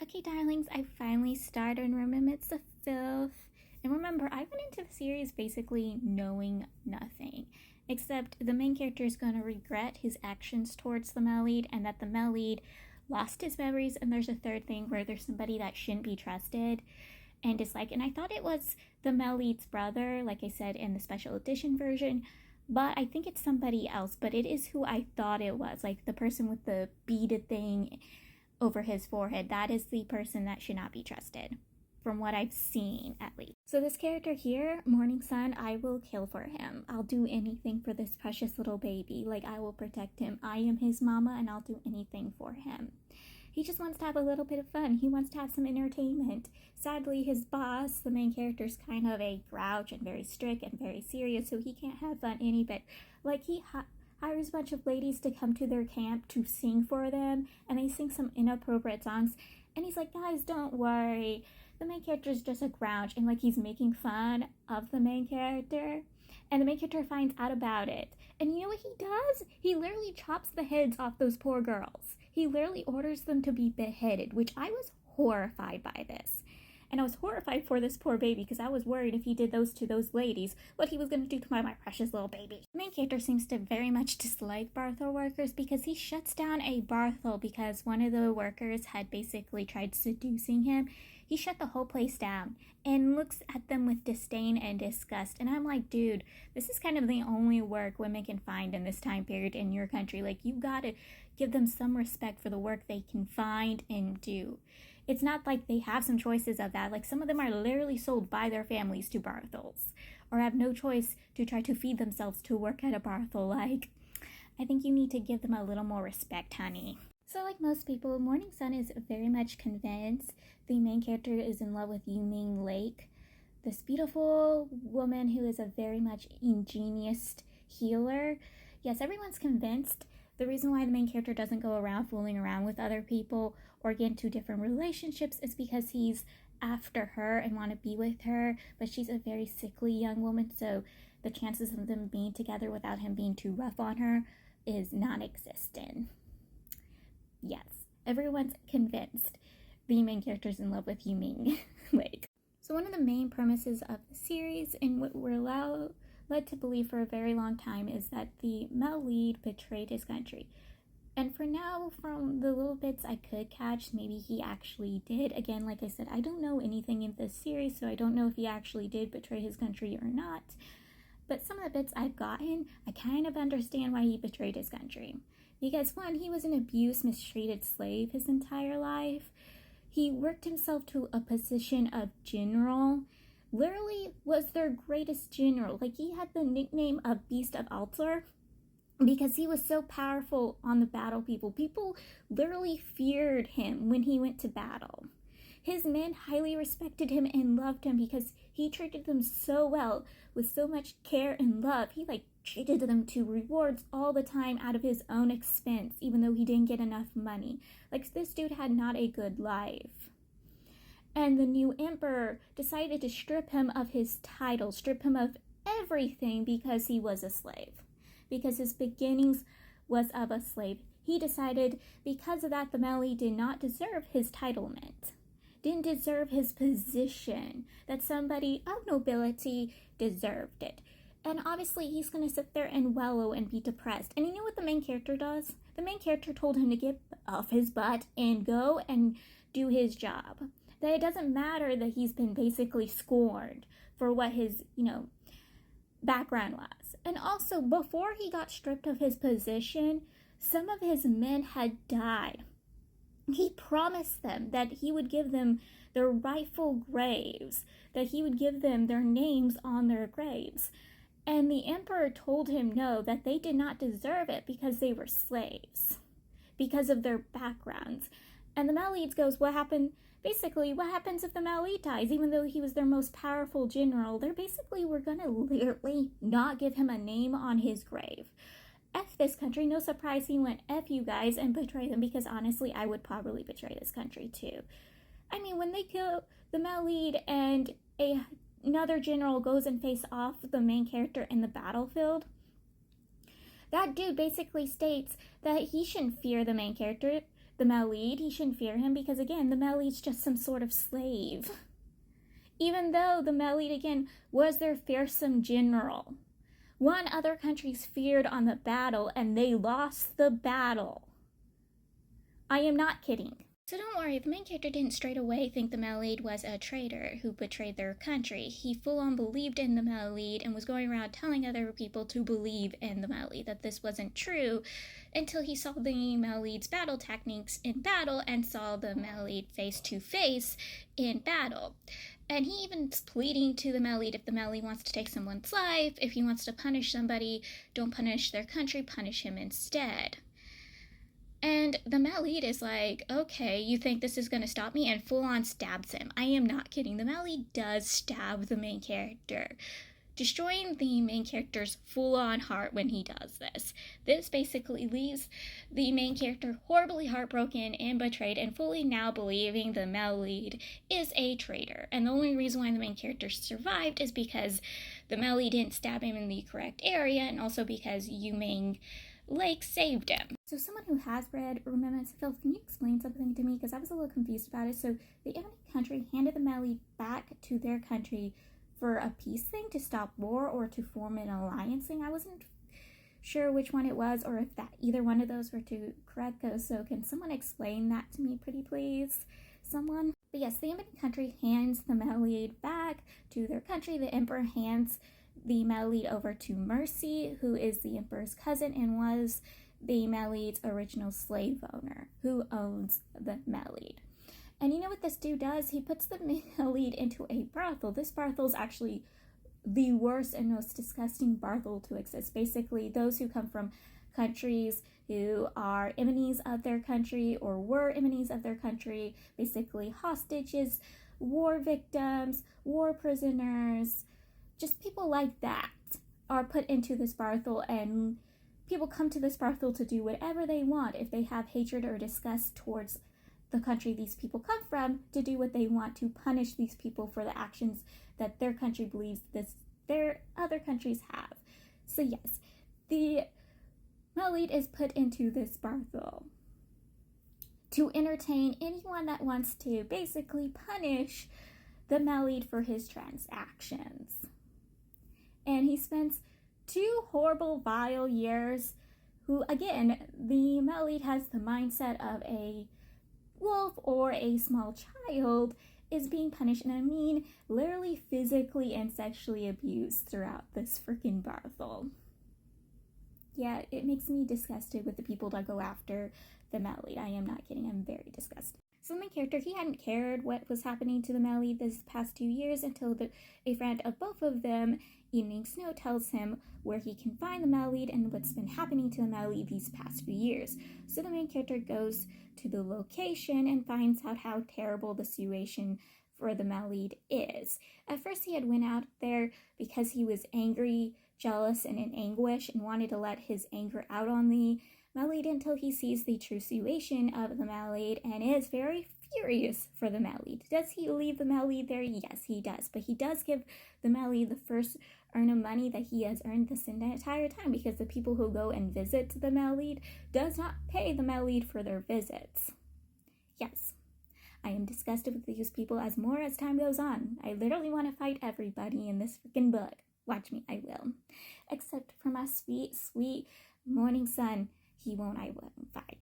Okay, darlings, I finally started on Remnants of Filth. And remember, I went into the series basically knowing nothing, except the main character is going to regret his actions towards the male lead, and that the male lead lost his memories. And there's a third thing where there's somebody that shouldn't be trusted and disliked. And I thought it was the male lead's brother, like I said in the special edition version, but I think it's somebody else. But it is who I thought it was, like the person with the beaded thing over his forehead. That is the person that should not be trusted, from what I've seen at least. So this character here, Morning Sun, I will kill for him. I'll do anything for this precious little baby. Like, I will protect him. I am his mama and I'll do anything for him. He just wants to have a little bit of fun. He wants to have some entertainment. Sadly, his boss, the main character, is kind of a grouch and very strict and very serious, so he can't have fun any bit. Like, he hires a bunch of ladies to come to their camp to sing for them, and they sing some inappropriate songs, and he's like, guys, don't worry, the main character is just a grouch, and like he's making fun of the main character, and the main character finds out about it. And you know what he does? He literally chops the heads off those poor girls. He literally orders them to be beheaded, which I was horrified by this. And I was horrified for this poor baby because I was worried if he did those to those ladies, what he was going to do to my precious little baby. The main character seems to very much dislike brothel workers because he shuts down a brothel because one of the workers had basically tried seducing him. He shut the whole place down and looks at them with disdain and disgust. And I'm like, dude, this is kind of the only work women can find in this time period in your country. Like, you gotta give them some respect for the work they can find and do. It's not like they have some choices of that. Like, some of them are literally sold by their families to brothels or have no choice to try to feed themselves to work at a brothel. Like, I think you need to give them a little more respect, honey. So like most people, Morning Sun is very much convinced the main character is in love with Yuming Lake, this beautiful woman who is a very much ingenious healer. Yes, everyone's convinced. The reason why the main character doesn't go around fooling around with other people or get into different relationships is because he's after her and want to be with her, but she's a very sickly young woman, so the chances of them being together without him being too rough on her is non-existent. Yes, everyone's convinced the main character's in love with Yuming Lake. So one of the main premises of the series, and what we're led to believe for a very long time, is that the male lead betrayed his country. And for now, from the little bits I could catch, maybe he actually did. Again, like I said, I don't know anything in this series, so I don't know if he actually did betray his country or not. But some of the bits I've gotten, I kind of understand why he betrayed his country. Because one, he was an abused, mistreated slave his entire life. He worked himself to a position of general. Literally was their greatest general. Like, he had the nickname of Beast of Altar because he was so powerful on the battle people. People literally feared him when he went to battle. His men highly respected him and loved him because he treated them so well with so much care and love. He treated them to rewards all the time out of his own expense, even though he didn't get enough money. Like, this dude had not a good life. And the new emperor decided to strip him of his title, strip him of everything because he was a slave. Because his beginnings was of a slave. He decided because of that, the Meli did not deserve his titlement, didn't deserve his position, that somebody of nobility deserved it. And obviously he's going to sit there and wallow and be depressed. And you know what the main character does? The main character told him to get off his butt and go and do his job. That it doesn't matter that he's been basically scorned for what his, background was. And also, before he got stripped of his position, some of his men had died. He promised them that he would give them their rightful graves, that he would give them their names on their graves. And the emperor told him no, that they did not deserve it because they were slaves, because of their backgrounds. And the Malides goes, what happened? Basically, what happens if the Malid dies? Even though he was their most powerful general, they're basically, we're gonna literally not give him a name on his grave. F this country. No surprise he went F you guys and betray them, because honestly, I would probably betray this country too. I mean, when they kill the Malid and another general goes and face off the main character in the battlefield, that dude basically states that he shouldn't fear the main character, the Malid, he shouldn't fear him because, again, the Malid's just some sort of slave. Even though the Malid, again, was their fearsome general. Won other countries feared on the battle, and they lost the battle. I am not kidding. So don't worry, the main character didn't straight away think the Malid was a traitor who betrayed their country. He full-on believed in the Malid and was going around telling other people to believe in the Malid, that this wasn't true, until he saw the Malid's battle techniques in battle and saw the Malid face to face in battle. And he even is pleading to the Malid, if the Malid wants to take someone's life, if he wants to punish somebody, don't punish their country, punish him instead. And the Malid is like, okay, you think this is going to stop me? And full on stabs him. I am not kidding. The Malid does stab the main character, destroying the main character's full on heart when he does this. This basically leaves the main character horribly heartbroken and betrayed, and fully now believing the Malid is a traitor. And the only reason why the main character survived is because the Malid didn't stab him in the correct area, and also because Yu-Ming Lake saved him. So someone who has read Remnants, Phil, can you explain something to me? Because I was a little confused about it. So the enemy country handed the Malid back to their country for a peace thing, to stop war, or to form an alliance thing. I wasn't sure which one it was, or if that either one of those were to correct those. So can someone explain that to me, pretty please? Someone? But yes, the enemy country hands the Malid back to their country. The emperor hands the Malid over to Mercy, who is the emperor's cousin and was the Malid's original slave owner, who owns the Malid. And you know what this dude does? He puts the Malid into a brothel. This brothel is actually the worst and most disgusting brothel to exist. Basically, those who come from countries who are enemies of their country or were enemies of their country, basically hostages, war victims, war prisoners, just people like that are put into this brothel, and people come to this brothel to do whatever they want. If they have hatred or disgust towards the country these people come from, to do what they want to punish these people for the actions that their country believes their other countries have. So yes, the Malid is put into this brothel to entertain anyone that wants to basically punish the Malid for his transactions. And he spends 2 horrible, vile years, who, again, the Malid has the mindset of a wolf or a small child, is being punished, and I mean literally physically and sexually abused throughout this freaking brothel. Yeah, it makes me disgusted with the people that go after the Malid. I am not kidding, I'm very disgusted. So the main character, he hadn't cared what was happening to the Malid this past 2 years until a friend of both of them, Evening Snow, tells him where he can find the Malid and what's been happening to the Malid these past few years. So the main character goes to the location and finds out how terrible the situation for the Malid is. At first he had went out there because he was angry, jealous, and in anguish, and wanted to let his anger out on the Malid until he sees the true situation of the Malid and is very furious for the Malid. Does he leave the Malid there? Yes, he does. But he does give the Malid the first earn of money that he has earned this entire time, because the people who go and visit the Malid does not pay the Malid for their visits. Yes, I am disgusted with these people as time goes on. I literally want to fight everybody in this freaking book. Watch me, I will. Except for my sweet, sweet morning sun. He won't, I won't fight.